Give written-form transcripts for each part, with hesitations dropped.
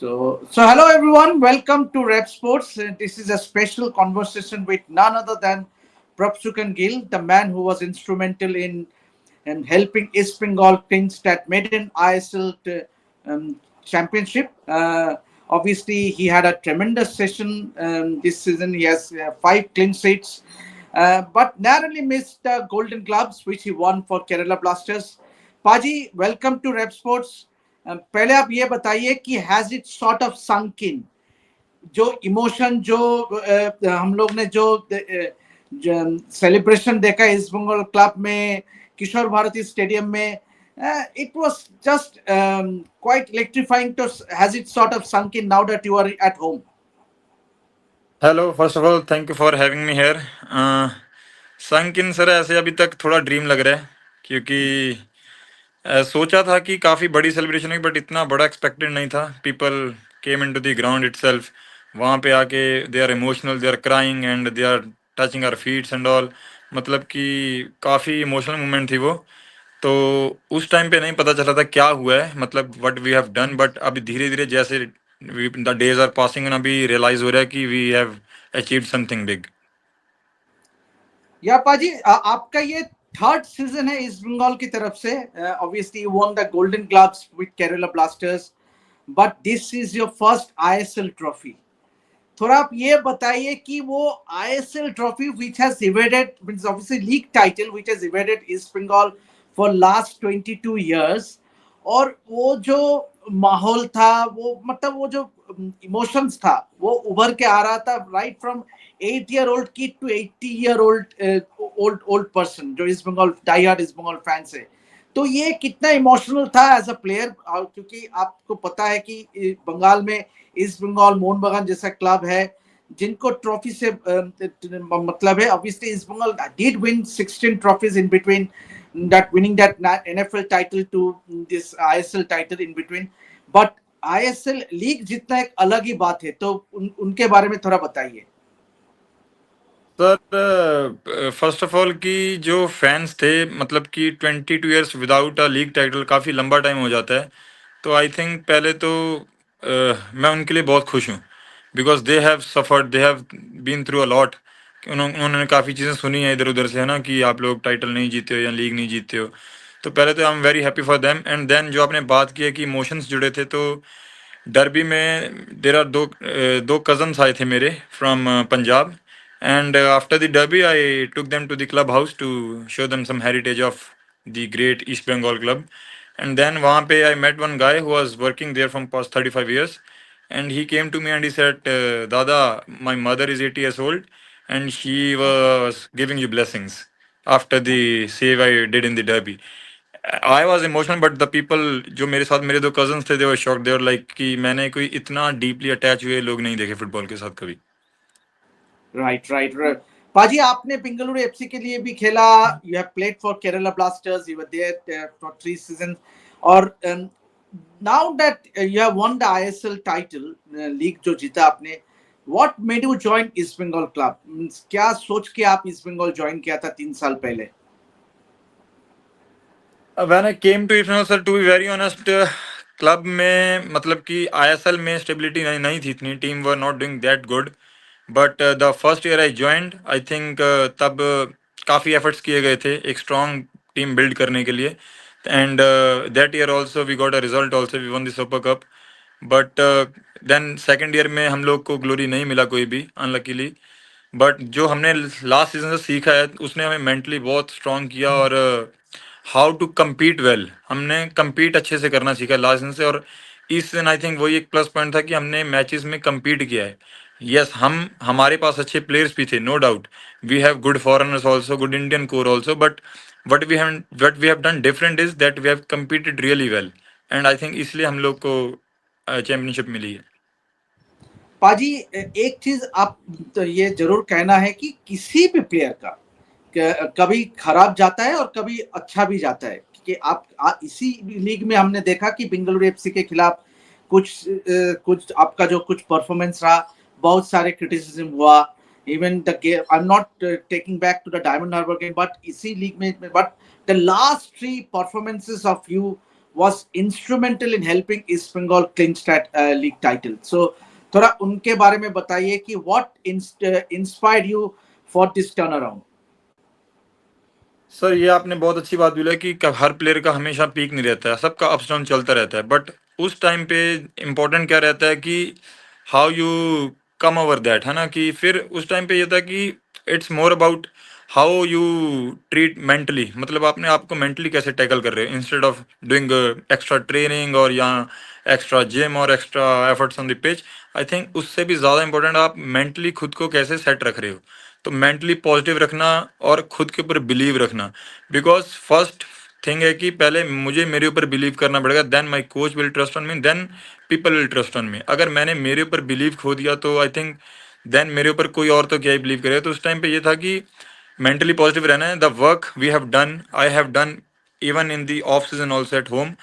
So hello everyone. Welcome to Rep Sports. This is a special conversation with none other than Prabsukan Gill, the man who was instrumental in helping East Bengal Kings that maiden ISL championship. Obviously, he had a tremendous session this season. He has five clean sheets, but narrowly missed the Golden Gloves, which he won for Kerala Blasters. Paji, welcome to Rep Sports. पहले आप ये बताइए कि has it sort of संक इन जो emotion जो हम लोग ने जो सेलिब्रेशन देखा ईस्ट बंगाल क्लब में किशोर भारती स्टेडियम में it was just quite electrifying to has it sort of sunk in now that you are at home. Hello first of all thank you for having me here sunk in sir ऐसे अभी तक थोड़ा dream लग रहा है क्योंकि सोचा था कि काफ़ी बड़ी सेलिब्रेशन हुई बट इतना बड़ा एक्सपेक्टेड नहीं था people came in to the ground itself वहाँ पे आके they are emotional they are crying and they are touching our feets and all मतलब कि काफ़ी इमोशनल मोमेंट थी वो तो उस टाइम पे नहीं पता चला था क्या हुआ है मतलब what we have done but अभी धीरे धीरे जैसे the days are passing and अभी रियलाइज हो रहा है कि we have achieved something big या पाजी आपका ये थर्ड सीजन है ईस्ट बंगाल की तरफ से obviously you won the golden gloves with Kerala Blasters but this is your first ISL trophy थोड़ा आप ये बताइए कि वो ISL trophy which has evaded means obviously league title which has evaded East Bengal for last 22 years और वो जो माहौल था वो मतलब वो जो इमोशंस था वो उभर के आ रहा था right from 8 year old kid to 80 year old person जो East Bengal die hard East Bengal fans है तो ये कितना इमोशनल था एज अ प्लेयर क्योंकि आपको पता है कि बंगाल में ईस्ट बंगाल मोहन बगान जैसा क्लब है जिनको ट्रॉफी से मतलब है obviously East Bengal did win 16 trophies in between that winning that NFL title to this ISL title in between but ISL league जीतना एक अलग ही बात है तो उनके बारे में थोड़ा बताइए सर फर्स्ट ऑफ ऑल कि जो फैंस थे मतलब कि 22 years without a league title काफ़ी लंबा टाइम हो जाता है तो आई थिंक पहले तो मैं उनके लिए बहुत खुश हूँ because they have suffered they have been through a lot उन्होंने काफ़ी चीज़ें सुनी हैं इधर उधर से है ना कि आप लोग टाइटल नहीं जीते हो या लीग नहीं जीते हो तो पहले तो I am very happy for them and then जो आपने बात की है कि इमोशंस जुड़े थे तो डर्बी में देर आर दो कजन्स आए थे मेरे from Punjab and after the derby I took them to the clubhouse to show them some heritage of the great East Bengal club and then वहाँ पे I met one guy who was working there from past 35 years and he came to me and he said Dada my mother is 80 years old and she was giving you blessings after the save I did in the derby I was emotional but the people जो मेरे साथ मेरे दो cousins थे they were shocked they were like कि मैंने कोई इतना deeply attach हुए लोग नहीं देखे फुटबॉल के साथ कभी राइट राइट पाजी आपने बेंगलुरु एफसी के लिए भी खेला you have played for Kerala Blasters you were there for 3 seasons और now that you have won the ISL title league जो जीता आपने what made you join East Bengal club means क्या सोच के आप ईस्ट बंगाल ज्वाइन किया था 3 साल पहले When I came to इतना sir to be very honest club में मतलब कि आईएसएल में स्टेबिलिटी नहीं थी इतनी team were not doing that good but the first year I joined I think तब काफ़ी एफर्ट्स किए गए थे एक स्ट्रॉन्ग टीम बिल्ड करने के लिए and that year also we got a result also we won the super cup but then second year में हम लोग को ग्लोरी नहीं मिला कोई भी अनलकीली बट जो हमने लास्ट सीजन से सीखा है उसने हमें मेंटली बहुत स्ट्रॉन्ग किया और हाउ टू कम्पीट वेल हमने कम्पीट अच्छे से करना सीखा लास्ट सीजन से और इस सीजन आई थिंक वही एक प्लस पॉइंट था कि हमने मैचेस में कम्पीट किया है यस हम हमारे पास अच्छे प्लेयर्स भी थे no doubt we have good foreigners also good Indian core also but what we have done different is that we have competed really well and I think इसलिए हम लोग को चैम्पियनशिप मिली है पाजी एक चीज आप तो ये जरूर कहना है कि किसी भी प्लेयर का कभी खराब जाता है और कभी अच्छा भी जाता है कि आप इसी लीग में हमने देखा कि बेंगलुरु एफसी के खिलाफ कुछ आपका जो कुछ परफॉर्मेंस रहा बहुत सारे क्रिटिसिज्म हुआ even the game I am not taking back to the Diamond Harbour game but इसी लीग में but the last 3 performances of you was instrumental in helping East Bengal clinch that league title. So थोड़ा उनके बारे में बताइए कि what inspired you for this turnaround. Sir ये आपने बहुत अच्छी बात बोला कि हर प्लेयर का हमेशा पीक नहीं रहता है, सबका अप्स डाउन चलता रहता है, बट उस टाइम पे इम्पोर्टेंट क्या रहता है कि how you come over that, है ना, कि फिर उस टाइम पे ये था कि it's more about how you treat mentally, मतलब आपने आपको मेंटली कैसे टैकल कर रहे हो instead of doing extra training और या एक्स्ट्रा जिम और extra efforts on the pitch. I think उससे भी ज़्यादा इंपॉर्टेंट आप मेंटली खुद को कैसे सेट रख रहे हो, तो मेंटली पॉजिटिव रखना और खुद के ऊपर बिलीव रखना। बिकॉज फर्स्ट थिंग है कि पहले मुझे मेरे ऊपर बिलीव करना पड़ेगा, then my coach will trust on me, then people will trust on me. अगर मैंने मेरे ऊपर बिलीव खो दिया तो आई थिंक देन मेरे ऊपर कोई और तो क्या ही बिलीव करेगा। तो उस टाइम पे ये था कि मेंटली पॉजिटिव रहना है। The work we have done, I have done even in the off season also at home.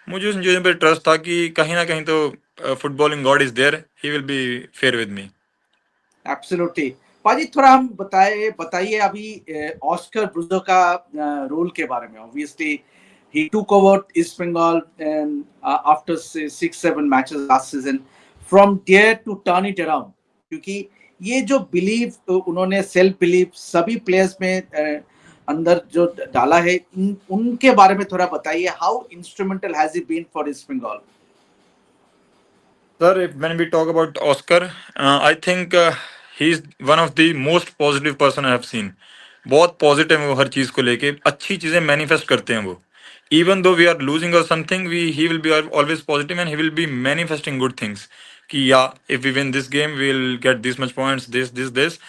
मुझे उन चीज़ों पर ट्रस्ट था कि कहीं ना कहीं तो footballing god is there, he will be fair with me. Absolutely. पाजी थोड़ा हम बताइए अभी ऑस्कर ब्रूजो का रोल के बारे में। Obviously he took over East Bengal and after 6-7 matches last season, from there to turn it around, क्योंकि ये जो बिलीव उन्होंने सेल्फ बिलीव सभी प्लेयर्स में अंदर जो डाला है, उनके बारे में थोड़ा बताइए। How instrumental has he been for East Bengal? Sir, when we talk about Oscar, I think he's one of the most positive person I have seen. बहुत पॉजिटिव है वो, हर चीज़ को लेके अच्छी चीज़ें मैनिफेस्ट करते हैं वो। Even though we are losing or something, we he will be always positive and he will be manifesting good things कि या if we win this game we will get this much points, this this this.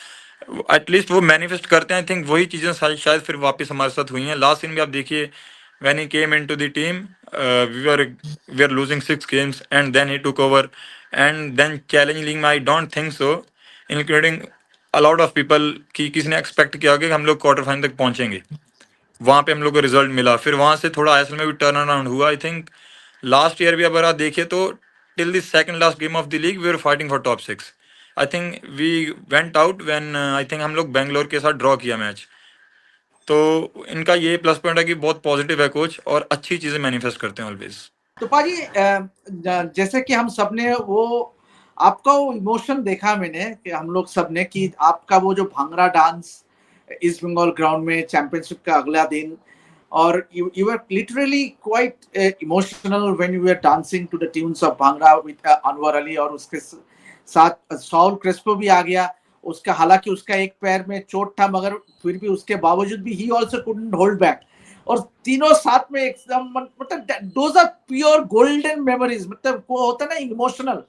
At least वो manifest करते हैं। I think वही चीज़ें शायद फिर वापस हमारे साथ हुई हैं। लास्ट सीन भी आप देखिए, when he came into the team, we were losing 6 games and then he took over and then challenging me, I don't think so, including a lot of people कि किसी ने एक्सपेक्ट किया कि हम लोग क्वार्टर फाइनल तक पहुंचेंगे। वहां पे हम लोग को रिजल्ट मिला, फिर वहां से थोड़ा आईएसएल में भी टर्न अराउंड हुआ। आई थिंक लास्ट ईयर भी अगर आप देखिए तो till the second last game of the league we were fighting for top 6। I think we went out when I think हम लोग बैंगलोर के साथ ड्रॉ किया मैच। तो इनका ये प्लस पॉइंट है कि बहुत पॉजिटिव है कोच और अच्छी चीजें मैनिफेस्ट करते हैं ऑलवेज। तो पाजी जैसे कि हम सबने वो आपका वो इमोशन देखा मैंने कि हम लोग सबने कि आपका वो जो bhangra dance East Bengal ground में चैंपियनशिप का अगला दिन, और you were literally quite emotional when you were dancing to the tunes of bhangra with Anwar Ali, और उसके साथ सॉल क्रेस्पो भी आ गया। उसका हालांकि उसका एक पैर में चोट था, मगर फिर भी उसके बावजूद भी he also couldn't hold back, और तीनों साथ में एकदम मतलब those are pure golden memories. मतलब वो होता है ना इमोशनल,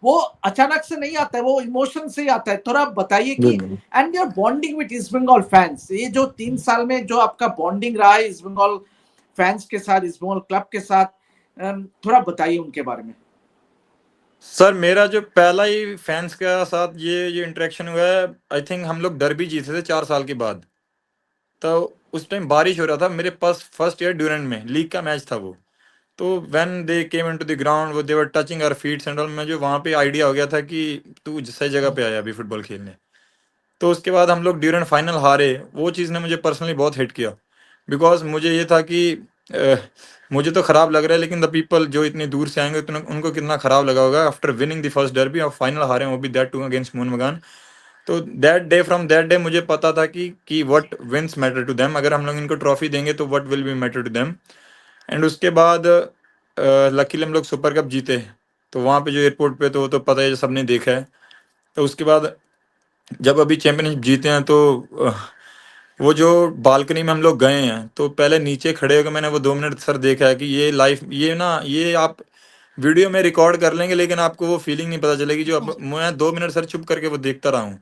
वो अचानक से नहीं आता है, वो इमोशन से ही आता है। थोड़ा बताइए कि and your bonding with East Bengal fans, ये जो 3 साल में जो आपका बॉन्डिंग रहा है ईस्ट बंगाल फैंस के साथ, ईस्ट बंगाल क्लब के साथ, थोड़ा बताइए उनके बारे में। सर मेरा जो पहला ही फैंस के साथ ये इंटरेक्शन हुआ है, आई थिंक हम लोग डर्बी जीते थे 4 साल के बाद। तो उस टाइम बारिश हो रहा था, मेरे पास फर्स्ट ईयर ड्यूरेंट में लीग का मैच था वो। तो when they came into the ground वो they were touching our feets and all, मुझे वहाँ पे आइडिया हो गया था कि तू सही जगह पे आया अभी फुटबॉल खेलने। तो उसके बाद हम लोग ड्यूरेंट फाइनल हारे, वो चीज़ ने मुझे पर्सनली बहुत हिट किया। बिकॉज मुझे ये था कि अ, मुझे तो ख़राब लग रहा है, लेकिन द पीपल जो इतनी दूर से आएंगे उनको कितना ख़राब लगा होगा after winning the first derby और फाइनल हारे, वो भी that too against Mohun Bagan. तो that day from that day मुझे पता था कि what wins matter to them, अगर हम लोग इनको ट्रॉफी देंगे तो what will be matter to them. And उसके बाद लकीली हम लोग सुपर कप जीते। तो वहाँ पे जो एयरपोर्ट पे, तो वो तो पता है, सबने देखा है। तो उसके बाद जब अभी चैंपियनशिप जीते हैं तो वो जो बालकनी में हम लोग गए हैं, तो पहले नीचे खड़े होकर मैंने वो 2 मिनट सर देखा है कि ये लाइफ, ये ना, ये आप वीडियो में रिकॉर्ड कर लेंगे लेकिन आपको वो फीलिंग नहीं पता चलेगी जो अब मैं 2 मिनट सर चुप करके वो देखता रहा हूँ।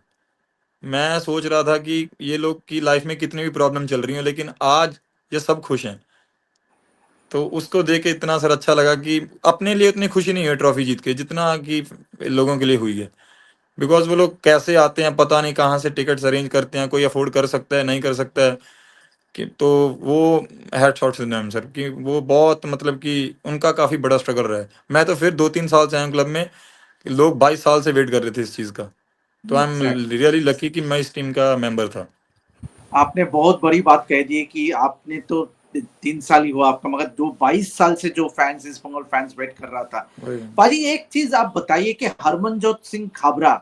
मैं सोच रहा था कि ये लोग की लाइफ में कितनी भी प्रॉब्लम चल रही है, लेकिन आज ये सब खुश हैं। तो उसको देख के इतना सर अच्छा लगा कि अपने लिए उतनी खुशी नहीं हुई ट्रॉफी जीत के जितना कि लोगों के लिए हुई है। बिकॉज वो लोग कैसे आते हैं, पता नहीं कहाँ से टिकट्स अरेंज करते हैं, कोई अफोर्ड कर सकता है नहीं कर सकता है कि, तो वो head shots to them sir कि वो बहुत, मतलब कि उनका काफ़ी बड़ा स्ट्रगल रहा है। मैं तो फिर 2-3 साल से आया क्लब में, लोग 22 साल से वेट कर रहे थे इस चीज़ का। तो I M Exactly. Really lucky कि मैं इस टीम का मेंबर था। आपने बहुत बड़ी बात कह दी कि आपने तो 3 साल ही हुआ आपका, मगर जो 22 साल से जो fans East Bengal fans wait कर रहा था। वही। पाजी एक चीज आप बताइए कि Harmanjot Singh Khabra,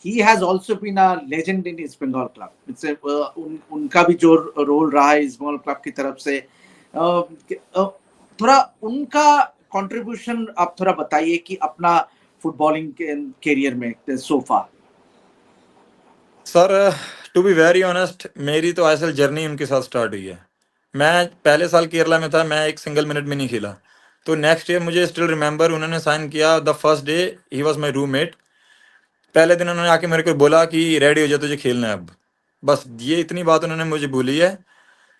he has also been a legend in East Bengal club. इससे उनका भी जो रोल रहा है ईस्ट बंगाल क्लब की तरफ से, थोड़ा उनका कंट्रीब्यूशन आप थोड़ा बताइए कि अपना फुटबॉलिंग कैरियर में so far. Sir to be very honest, मेरी तो आईएसएल जर्नी उनके साथ स्टार्ट हुई है। मैं पहले साल केरला में था, मैं एक सिंगल मिनट भी नहीं खेला। तो नेक्स्ट ईयर मुझे स्टिल रिमेंबर, उन्होंने साइन किया the first day, he was my roommate. पहले दिन उन्होंने आके मेरे को बोला कि रेडी हो जा, तुझे खेलना है अब। बस ये इतनी बात उन्होंने मुझे बोली है।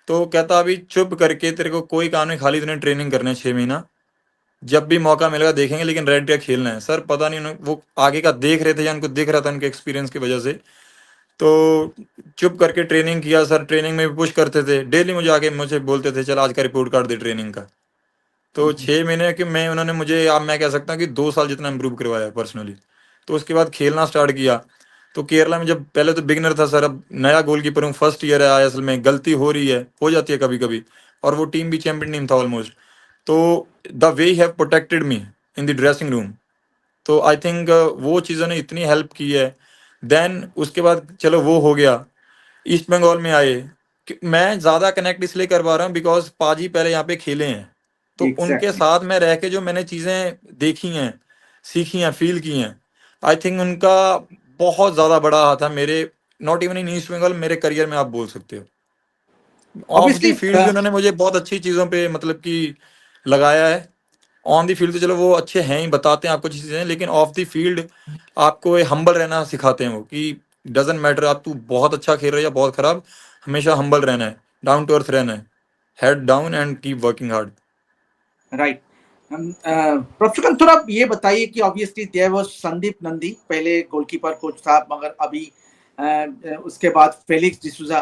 तो कहता अभी चुप करके, तेरे को कोई काम नहीं, खाली तूने ट्रेनिंग करना है 6 महीना, जब भी मौका मिलेगा देखेंगे, लेकिन रेड का खेलना है। सर पता नहीं वो आगे का देख रहे थे या उनको दिख रहा था उनके एक्सपीरियंस की वजह से। तो चुप करके ट्रेनिंग किया सर। ट्रेनिंग में भी पुश करते थे, डेली मुझे आके मुझे बोलते थे चल आज का रिपोर्ट कार्ड दे ट्रेनिंग का। तो 6 महीने के मैं, उन्होंने मुझे, अब मैं कह सकता हूँ कि 2 साल जितना इम्प्रूव करवाया पर्सनली। तो उसके बाद खेलना स्टार्ट किया। तो केरला में जब, पहले तो बिगिनर था सर, अब नया गोलकीपर हूँ, फर्स्ट ईयर है आईएसएल में, गलती हो रही है, हो जाती है कभी कभी। और वो टीम भी चैंपियन टीम था ऑलमोस्ट। तो the way have protected me in the dressing room. तो आई थिंक वो चीज़ों ने इतनी हेल्प की है। देन उसके बाद चलो वो हो गया, ईस्ट बंगाल में आए। मैं ज़्यादा कनेक्ट इसलिए कर पा रहा हूँ बिकॉज पाजी पहले यहाँ पे खेले हैं। तो उनके एग्जैक्टली। साथ में रह के जो मैंने चीज़ें देखी हैं, सीखी हैं, फील की हैं, आई थिंक उनका बहुत ज़्यादा बड़ा हाथ है मेरे, not even in East Bengal, मेरे करियर में आप बोल सकते हो। Of the obviously. फील्ड भी उन्होंने मुझे बहुत अच्छी चीज़ों पे मतलब कि लगाया है। ऑन दी फील्ड तो चलो वो अच्छे हैं ही, बताते हैं आपको चीज़ें, लेकिन ऑफ दी फील्ड आपको हम्बल रहना सिखाते हैं वो, कि डजेंट मैटर आप तू बहुत अच्छा खेल रहा है या बहुत खराब, हमेशा हम्बल रहना है, डाउन टू अर्थ रहना है, head down and keep working hard. Right. Prafull थोड़ा ये बताइए कि obviously there was Sandeep Nandy, पहले गोलकीपर कोच था, मगर अभी उसके बाद फेलिक्स डिसूजा,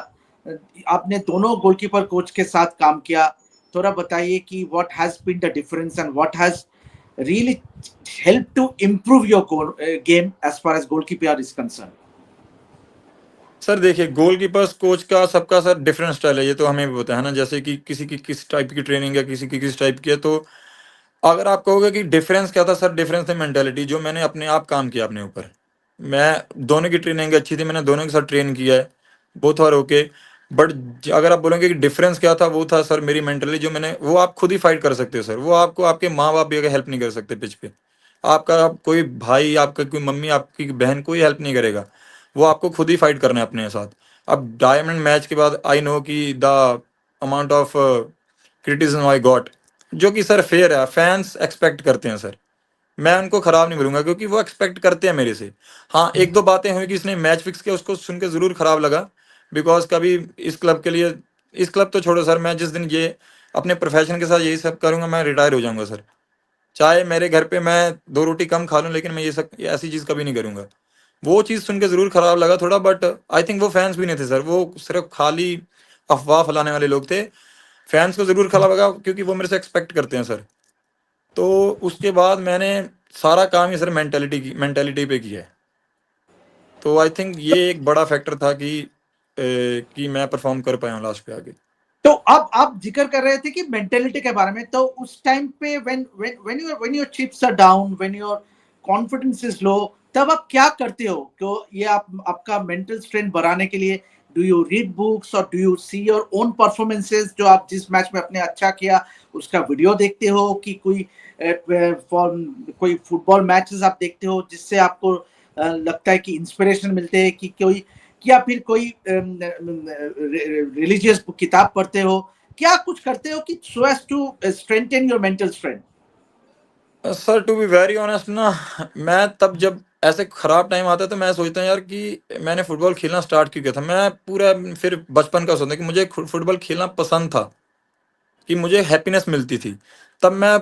आपने दोनों गोलकीपर कोच के साथ काम किया। थोड़ा बताइए कि what has been the difference and what has really help to improve your game as far as goalkeeper is concern. Sir देखिए, गोलकीपर्स कोच का सबका सर डिफरेंट स्टाइल है, ये तो हमें भी पता है ना, जैसे कि किसी की किस टाइप की ट्रेनिंग है, किसी की किस टाइप की है। तो अगर आप कहोगे कि डिफरेंस क्या था सर, डिफरेंस है मेंटेलिटी, जो मैंने अपने आप काम किया अपने ऊपर। मैं, दोनों की ट्रेनिंग अच्छी थी, मैंने दोनों के साथ ट्रेन किया है, बोथ आर ओके। बट अगर आप बोलोगे कि डिफरेंस क्या था, वो था सर मेरी मेंटली, जो मैंने, वो आप खुद ही फाइट कर सकते हो सर। वो आपको आपके माँ बाप भी अगर हेल्प नहीं कर सकते पिच पे, आपका कोई भाई, आपका कोई मम्मी, आपकी बहन, कोई हेल्प नहीं करेगा। वो आपको खुद ही फाइट करना है अपने साथ। अब डायमंड मैच के बाद आई नो कि the amount of criticism I got, जो कि सर फेयर है, फैंस एक्सपेक्ट करते हैं सर। मैं उनको खराब नहीं बोलूंगा क्योंकि वो एक्सपेक्ट करते हैं मेरे से। हाँ, एक दो बातें हुई कि इसने मैच फिक्स किया, उसको सुन के जरूर खराब लगा। बिकॉज कभी इस क्लब के लिए, इस क्लब तो छोड़ो सर, मैं जिस दिन ये अपने प्रोफेशन के साथ यही सब करूंगा, मैं रिटायर हो जाऊंगा सर। चाहे मेरे घर पे मैं 2 रोटी कम खा लूं, लेकिन मैं ये ऐसी चीज कभी नहीं करूंगा। वो चीज सुन के जरूर खराब लगा थोड़ा, बट आई थिंक वो फैंस भी नहीं थे सर, वो सिर्फ खाली अफवाह फैलाने वाले लोग थे। फैंस को जरूर खराब लगा क्योंकि वो मेरे से एक्सपेक्ट करते हैं सर। तो उसके बाद मैंने सारा काम ही सर मेंटेलिटी पे किया है। तो आई थिंक ये एक बड़ा फैक्टर था कि मैं परफॉर्म कर पाया हूँ लास्ट पे आगे। तो अब आप जिक्र कर रहे थे कि मेंटेलिटी के बारे में, तो उस टाइम पे when your chips are down, when your confidence is low, तब आप क्या करते हो? क्यों ये आप आपका मेंटल स्ट्रेंथ बढ़ाने के लिए डू यू रीड बुक्स और do you see your own performances, जो आप जिस मैच में अपने अच्छा किया उसका वीडियो देखते हो, कि कोई कोई फुटबॉल मैचेस आप देखते हो जिससे आपको लगता है कि इंस्पिरेशन मिलते हैं, कि कोई, या फिर कोई रिलीजियस किताब पढ़ते हो, क्या कुछ करते हो कि so as to strengthen your mental strength? Sir to be very honest ना, मैं तब जब ऐसे खराब टाइम आता है तो मैं सोचता हूँ यार कि मैंने फुटबॉल खेलना स्टार्ट क्यों किया था। मैं पूरा फिर बचपन का सोचता कि मुझे फुटबॉल खेलना पसंद था, कि मुझे हैप्पीनेस मिलती थी। तब मैं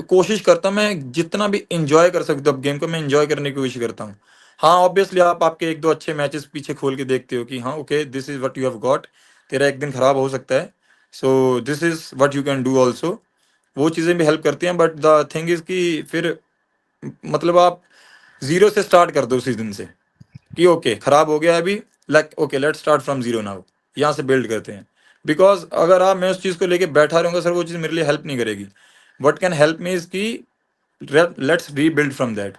कोशिश करता हूँ, मैं जितना भी इंजॉय कर सकता हूँ गेम को, मैं इंजॉय करने की कोशिश करता हूँ। हाँ ऑब्वियसली आप आपके एक दो अच्छे मैचेस पीछे खोल के देखते हो कि हाँ okay, this is what you have got, तेरा एक दिन खराब हो सकता है, so this is what you can do also. वो चीज़ें भी हेल्प करती हैं। बट द थिंग इज कि फिर मतलब आप जीरो से स्टार्ट कर दो उसी दिन से, कि ओके खराब हो गया है अभी, like okay let's start from zero now, यहाँ से बिल्ड करते हैं। बिकॉज अगर आप मैं उस चीज़ को लेके बैठा रहूंगा सर, वो चीज़ मेरे लिए हेल्प नहीं करेगी. What can help me is की लेट्स रीबिल्ड फ्रॉम दैट.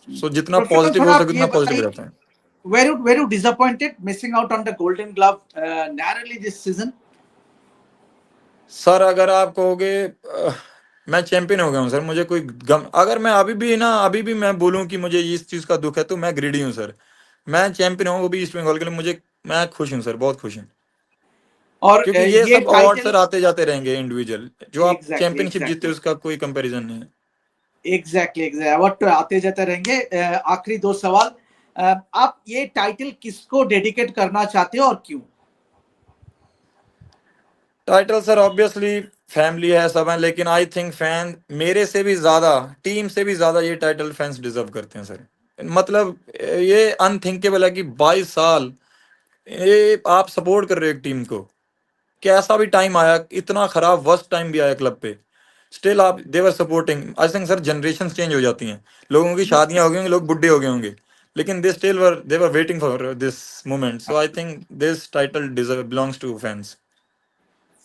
सो जितना प्रफुल्ल पॉजिटिव थोड़ा हो आप सके ये उतना पॉजिटिव बताइए, रहता है. were you disappointed missing out on the Golden Glove narrowly this season? Sir अगर आप कहोगे मैं चैंपियन हो गया हूँ सर, मुझे कोई गम, अगर मैं अभी भी मैं बोलूँ कि मुझे इस चीज़ का दुख है तो मैं ग्रीडी हूँ सर. मैं चैंपियन हूँ वो भी ईस्ट बंगाल के लिए, मुझे मैं खुश हूँ सर, बहुत खुश हूँ. और क्योंकि ये ये सब अवार्ड टाइटल सर आते जाते रहेंगे इंडिविजुअल, जो आप एग्जैक्टली चैंपियनशिप जीतते हो एग्जैक्टली उसका कोई कंपैरिजन नहीं है. एग्जैक्टली अवार्ड तो आते जाते रहेंगे। आखिरी दो सवाल, आप ये टाइटल किसको डेडिकेट करना चाहते हो और क्यों? टाइटल सर ऑब्वियसली फैमिली है, सब है, लेकिन आई थिंक फैन मेरे से भी ज्यादा, टीम से भी ज्यादा ये टाइटल फैंस डिजर्व करते हैं सर. मतलब ये अनथिंकेबल है कि 22 साल ये आप सपोर्ट कर रहे हो एक टीम को. कैसा भी टाइम आया, इतना खराब वर्स्ट टाइम भी आया क्लब पे, स्टिल आप they're supporting. I think sir generation change हो जाती हैं, लोगों की शादियां हो गई होंगी, लोग बुढ़े हो गए होंगे, लेकिन they still were they were waiting for this moment. So I think this title deserve belongs to fans.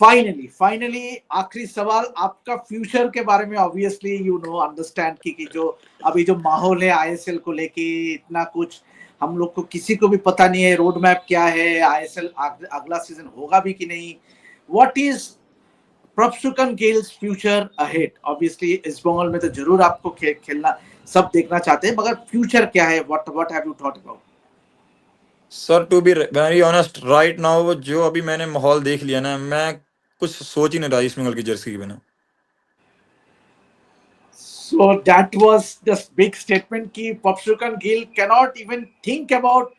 Finally आखिरी सवाल, आपका फ्यूचर के बारे में ऑब्वियसली यू नो अंडरस्टैंड कि जो अभी जो माहौल है आईएसएल को लेके, इतना कुछ हम लोग को किसी को भी पता नहीं है रोड मैप क्या है, आईएसएल अगला सीजन होगा भी कि नहीं. What is Prabhsukhan Gill's future ahead? Obviously इस बंगाल में तो जरूर आपको खेलना सब देखना चाहते हैं, मगर फ्यूचर क्या है? What have you thought about? Sir to be very honest right now, जो अभी मैंने माहौल देख लिया ना, मैं कुछ सोच ही नहीं रहा ईस्ट बंगाल की जर्सी के बिना. So that was just big statement कि Papshukan Gill cannot even think about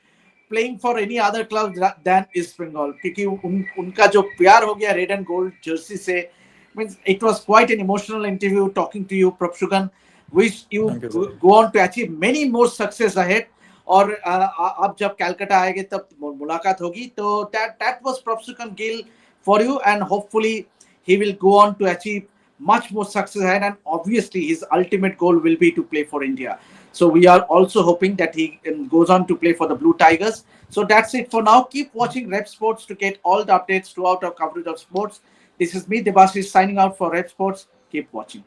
playing for any other club than East Bengal, क्योंकि उनका जो प्यार हो गया रेड एंड गोल्ड जर्सी से. Means it was quite an emotional interview talking to you, Papshukan. Wish you thank you sir. go on to achieve many more success ahead. और आप जब कलकत्ता आएंगे तब मुलाकात होगी. तो that was Papshukan Gill for you, and hopefully he will go on to achieve much more success ahead, and obviously his ultimate goal will be to play for India. So we are also hoping that he goes on to play for the Blue Tigers. So that's it for now. Keep watching Rep Sports to get all the updates throughout our coverage of sports. This is me, Debashis, signing out for Rep Sports. Keep watching.